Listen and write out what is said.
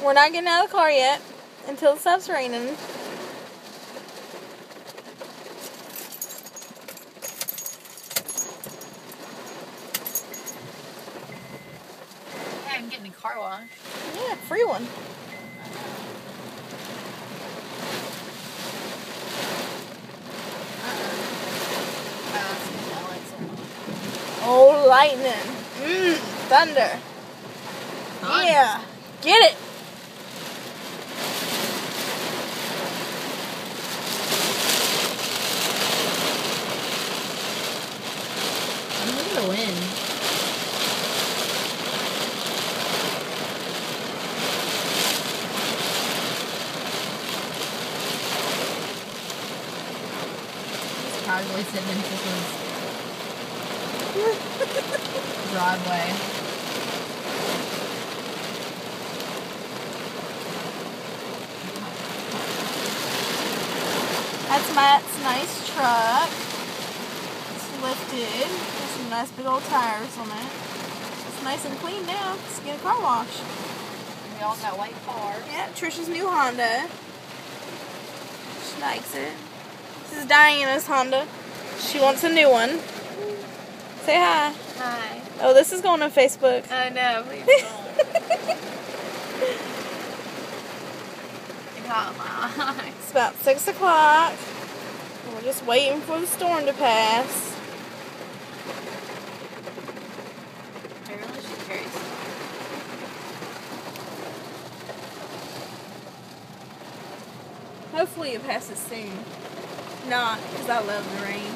We're not getting out of the car yet until it stops raining. Yeah, I'm getting a car wash. Yeah, free one. Oh, lightning. Thunder. Yeah. Get it. Look at the wind. He's probably sitting in Tiffany's driveway. That's Matt's nice truck. It's lifted. There's some nice big old tires on it. It's nice and clean now. Let's get a car wash. We all got white cars. Yeah, Trisha's new Honda. She likes it. This is Diana's Honda. She wants a new one. Say hi. Hi. Oh, this is going on Facebook. I know, please don't. It caught my eye. It's about 6 o'clock. We're just waiting for the storm to pass. I really should carry some. Hopefully it passes soon. Not, because I love the rain.